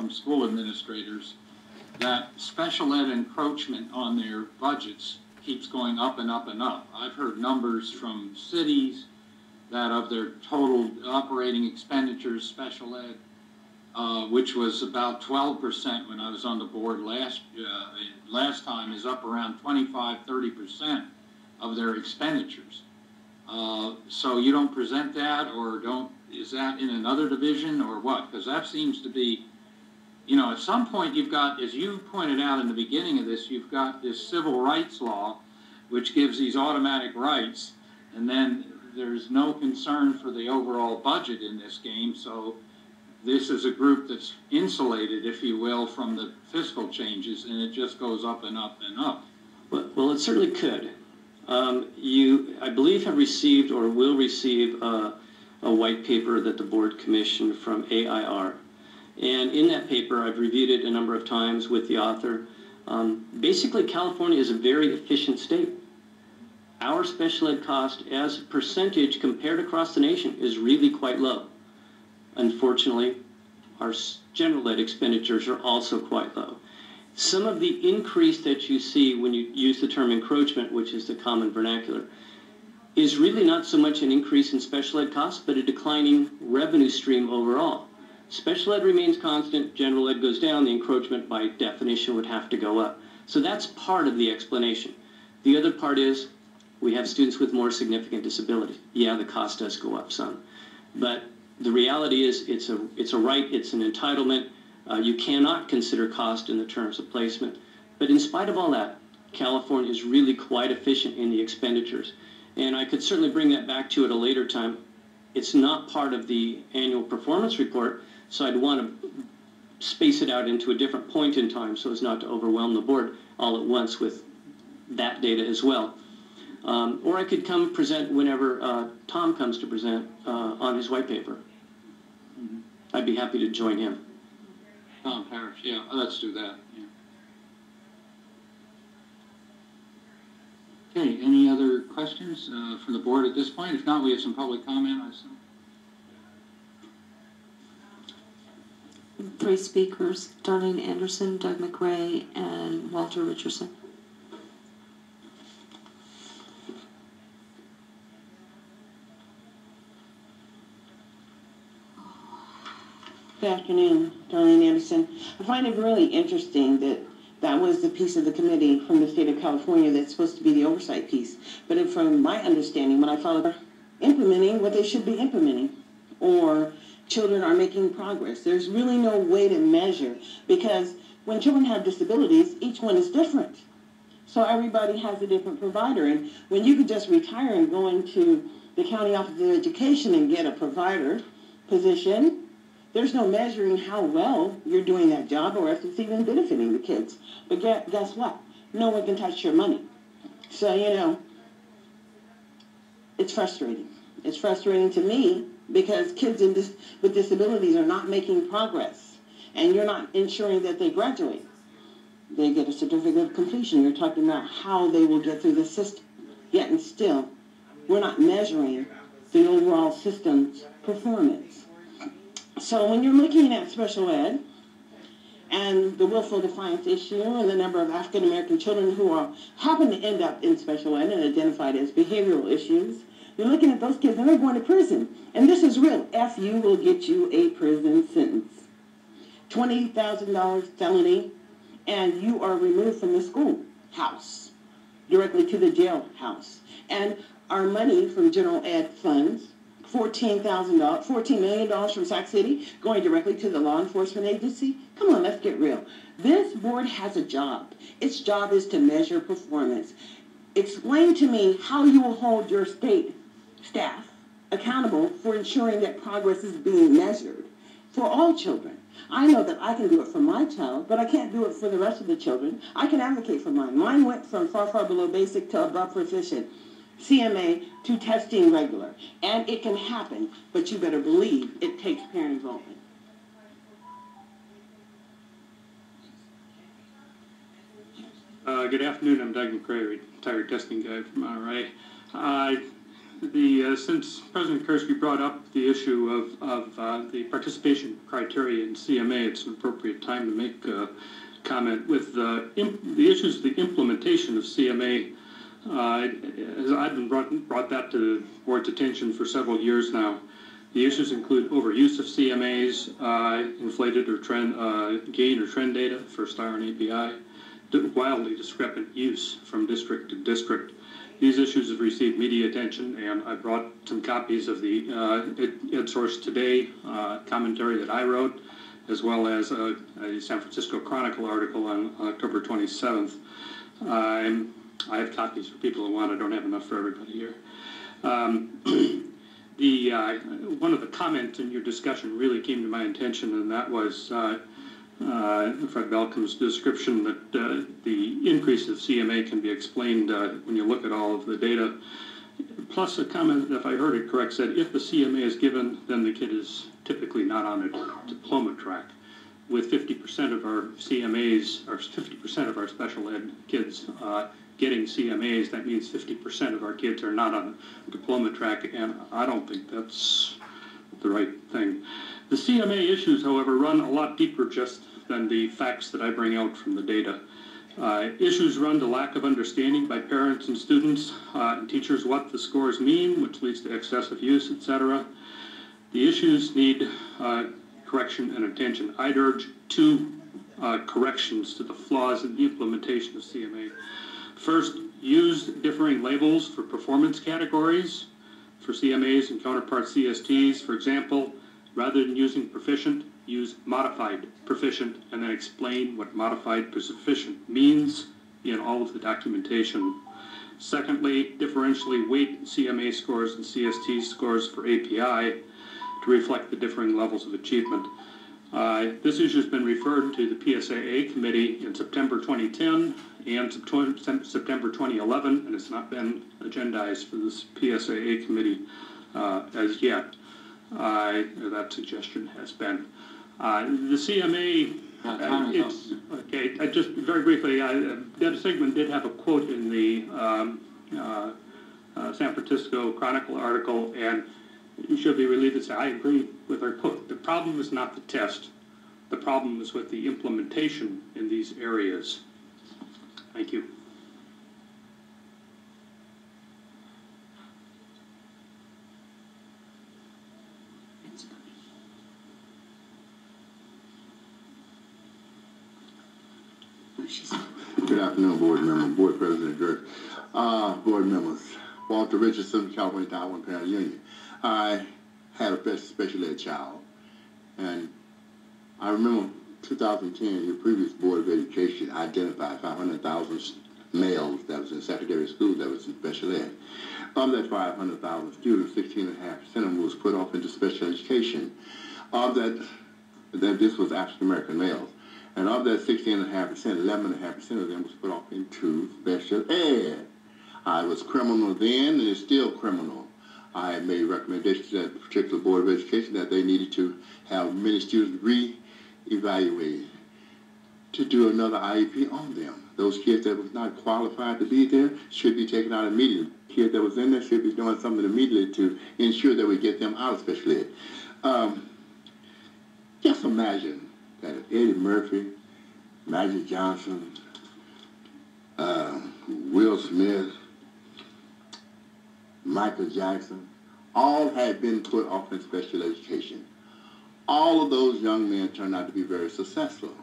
from school administrators that special ed encroachment on their budgets keeps going up and up and up. I've heard numbers from cities that of their total operating expenditures, special ed, which was about 12% when I was on the board last time, is up around 25–30% of their expenditures. So you don't present that, or is that in another division or what? Because that seems to be, at some point you've got, as you pointed out in the beginning of this, you've got this civil rights law which gives these automatic rights, and then there's no concern for the overall budget in this game. So this is a group that's insulated, if you will, from the fiscal changes, and it just goes up and up and up. Well, it certainly could. You, I believe, have received or will receive a white paper that the board commissioned from AIR. And in that paper, I've reviewed it a number of times with the author. Basically, California is a very efficient state. Our special ed cost as a percentage compared across the nation is really quite low. Unfortunately, our general ed expenditures are also quite low. Some of the increase that you see when you use the term encroachment, which is the common vernacular, is really not so much an increase in special ed costs, but a declining revenue stream overall. Special ed remains constant, general ed goes down, the encroachment by definition would have to go up. So that's part of the explanation. The other part is we have students with more significant disabilities. Yeah, the cost does go up some. But the reality is it's a right, it's an entitlement. You cannot consider cost in the terms of placement. But in spite of all that, California is really quite efficient in the expenditures. And I could certainly bring that back to you at a later time. It's not part of the annual performance report, so I'd want to space it out into a different point in time so as not to overwhelm the board all at once with that data as well. Or I could come present whenever Tom comes to present on his white paper. I'd be happy to join him. Tom Parrish, yeah, let's do that. Yeah. Okay, any other questions from the board at this point? If not, we have some public comment, I assume. 3 speakers, Darlene Anderson, Doug McRae, and Walter Richardson. Good afternoon, Darlene Anderson. I find it really interesting that that was the piece of the committee from the state of California that's supposed to be the oversight piece. But from my understanding, when I follow implementing what they should be implementing, or children are making progress, there's really no way to measure, because when children have disabilities, each one is different. So everybody has a different provider. And when you could just retire and go into the county office of education and get a provider position, there's no measuring how well you're doing that job or if it's even benefiting the kids. But guess what? No one can touch your money. So, it's frustrating. It's frustrating to me because kids with disabilities are not making progress, and you're not ensuring that they graduate. They get a certificate of completion. You're talking about how they will get through the system. Yet and still, we're not measuring the overall system's performance. So when you're looking at special ed and the willful defiance issue and the number of African American children who happen to end up in special ed and identified as behavioral issues, you're looking at those kids and they're going to prison. And this is real. FU will get you a prison sentence. $20,000 felony, and you are removed from the schoolhouse, directly to the jailhouse. And our money from general ed funds, $14 million from Sac City going directly to the law enforcement agency. Come on, let's get real. This board has a job. Its job is to measure performance. Explain to me how you will hold your state staff accountable for ensuring that progress is being measured for all children. I know that I can do it for my child, but I can't do it for the rest of the children. I can advocate for mine. Mine went from far, far below basic to above proficient CMA to testing regular. And it can happen, but you better believe it takes parent involvement. Good afternoon, I'm Doug McRae, retired testing guy from RA. Since President Kursky brought up the issue of the participation criteria in CMA, it's an appropriate time to make a comment. With the issues of the implementation of CMA, as I've been brought that to the board's attention for several years now. The issues include overuse of CMAs, inflated or gain or trend data for STAR and API, wildly discrepant use from district to district. These issues have received media attention, and I brought some copies of the EdSource Today commentary that I wrote, as well as a San Francisco Chronicle article on October 27th. I have copies for people who want. I don't have enough for everybody here. One of the comments in your discussion really came to my attention, and that was Fred Belkin's description that the increase of CMA can be explained when you look at all of the data. Plus a comment, if I heard it correct, said if the CMA is given, then the kid is typically not on a diploma track. With 50% of our CMAs, or 50% of our special ed kids getting CMAs, that means 50% of our kids are not on a diploma track, and I don't think that's the right thing. The CMA issues, however, run a lot deeper just than the facts that I bring out from the data. Issues run to lack of understanding by parents and students and teachers what the scores mean, which leads to excessive use, etc. The issues need correction and attention. I'd urge two corrections to the flaws in the implementation of CMA. First, use differing labels for performance categories for CMAs and counterpart CSTs. For example, rather than using proficient, use modified proficient, and then explain what modified proficient means in all of the documentation. Secondly, differentially weight CMA scores and CST scores for API to reflect the differing levels of achievement. This issue has been referred to the PSAA committee in September 2010 and September 2011, and it's not been agendized for this PSAA committee as yet. That suggestion has been. The CMA, okay, just very briefly, Deb Sigmund did have a quote in the San Francisco Chronicle article, and you should be relieved to say, I agree with her quote. The problem is not the test. The problem is with the implementation in these areas. Thank you. Good afternoon, board member, board president, Dirk. Board members, Walter Richardson, California Taiwan Parent Union. I had a special ed child, and I remember 2010, your previous Board of Education identified 500,000 males that was in secondary school that was in special ed. Of that 500,000 students, 16.5% of them was put off into special education. Of that this was African American males. And of that 16.5%, 11.5% of them was put off into special ed. I was criminal then, and it's still criminal. I had made recommendations to that particular Board of Education that they needed to have many students re-evaluated to do another IEP on them. Those kids that was not qualified to be there should be taken out immediately. Kids that was in there should be doing something immediately to ensure that we get them out of special ed. Just imagine that if Eddie Murphy, Magic Johnson, Will Smith, Michael Jackson, all had been put off in special education. All of those young men turned out to be very successful.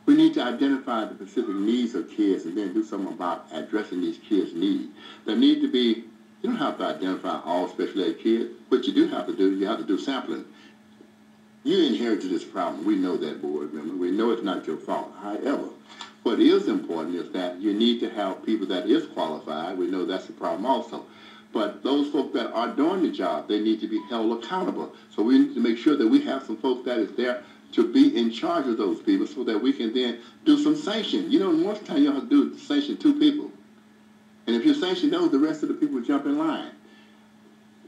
We need to identify the specific needs of kids and then do something about addressing these kids' needs. There need to be, you don't have to identify all special ed kids. What you do have to do, you have to do sampling. You inherited this problem. We know that, board member. We know it's not your fault. However, what is important is that you need to have people that is qualified. We know that's the problem also. But those folks that are doing the job, they need to be held accountable. So we need to make sure that we have some folks that is there to be in charge of those people so that we can then do some sanction. You know, most of the time you have to do sanction 2 people. And if you sanction those, the rest of the people jump in line.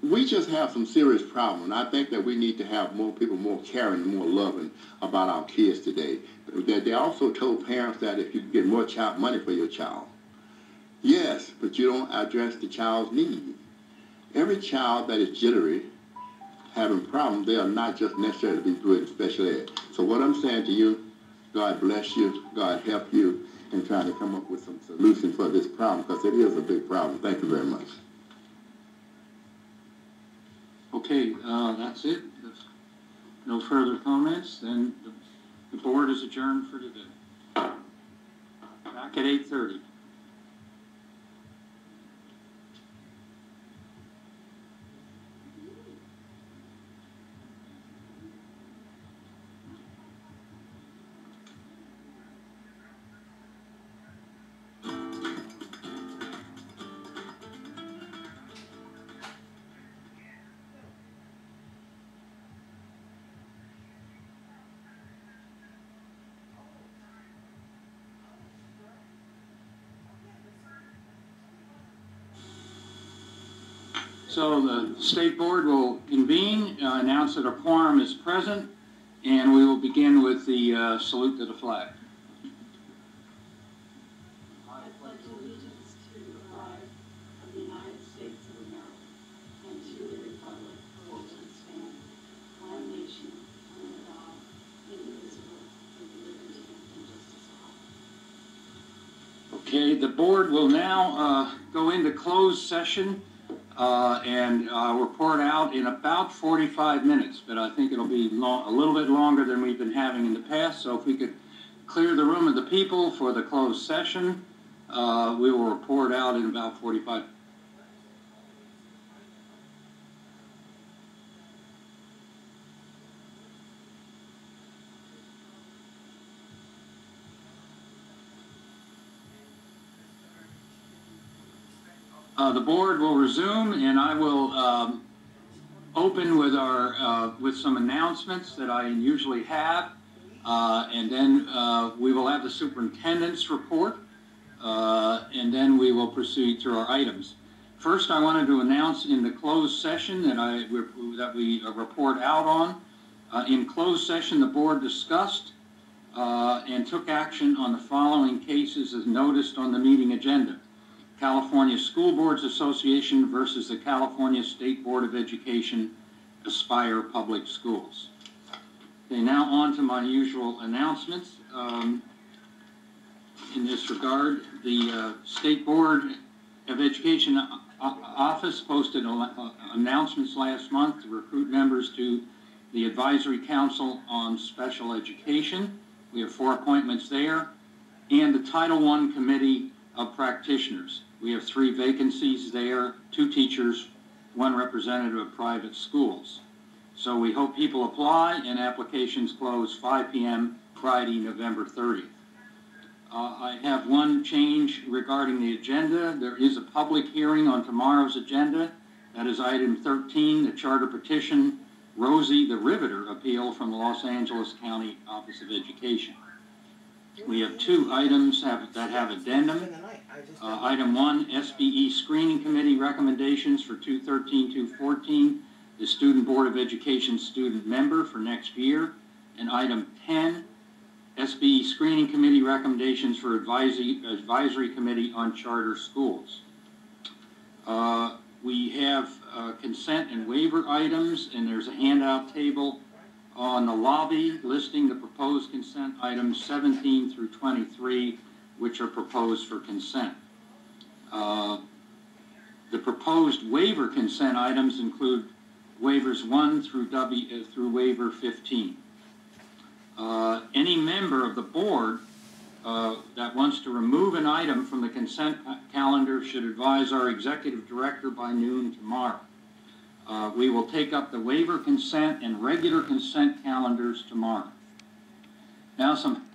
We just have some serious problems, and I think that we need to have more people more caring and more loving about our kids today. They also told parents that if you get more money for your child, yes, but you don't address the child's need. every child that is jittery, having problems, they are not just necessarily to be put in special ed. So what I'm saying to you, God bless you, God help you in trying to come up with some solution for this problem, because it is a big problem. Thank you very much. Okay, that's it. If no further comments, then the board is adjourned for today. Back at 8:30. So the State Board will convene, announce that a quorum is present, and we will begin with the salute to the flag. I pledge allegiance to the flag of the United States of America and to the republic for which it stands, one nation, under God, indivisible, with liberty and justice for all. Okay, the board will now go into closed session and report out in about 45 minutes, but I think it'll be a little bit longer than we've been having in the past. So if we could clear the room of the people for the closed session, we will report out in about 45 minutes. The board will resume, and I will open with with some announcements that I usually have, and then we will have the superintendent's report, and then we will proceed through our items. First, I wanted to announce in the closed session that we report out on. In closed session, the board discussed and took action on the following cases as noticed on the meeting agenda. California School Boards Association versus the California State Board of Education, Aspire Public Schools. Okay, now on to my usual announcements. In this regard, the State Board of Education office posted announcements last month to recruit members to the Advisory Council on Special Education. We have 4 appointments there, and the Title I Committee of Practitioners. We have 3 vacancies there, 2 teachers, 1 representative of private schools. So we hope people apply, and applications close 5 p.m. Friday, November 30th. I have one change regarding the agenda. There is a public hearing on tomorrow's agenda. That is item 13, the charter petition, Rosie the Riveter appeal from the Los Angeles County Office of Education. We have 2 items that have addendum. Item 1, SBE Screening Committee recommendations for 213-214, the Student Board of Education student member for next year. And item 10, SBE Screening Committee recommendations for Advisory Committee on Charter Schools. We have consent and waiver items, and there's a handout table on the lobby listing the proposed consent items 17 through 23, which are proposed for consent. The proposed waiver consent items include waivers 1 through waiver 15. Any member of the board that wants to remove an item from the consent calendar should advise our executive director by noon tomorrow. We will take up the waiver consent and regular consent calendars tomorrow. Now some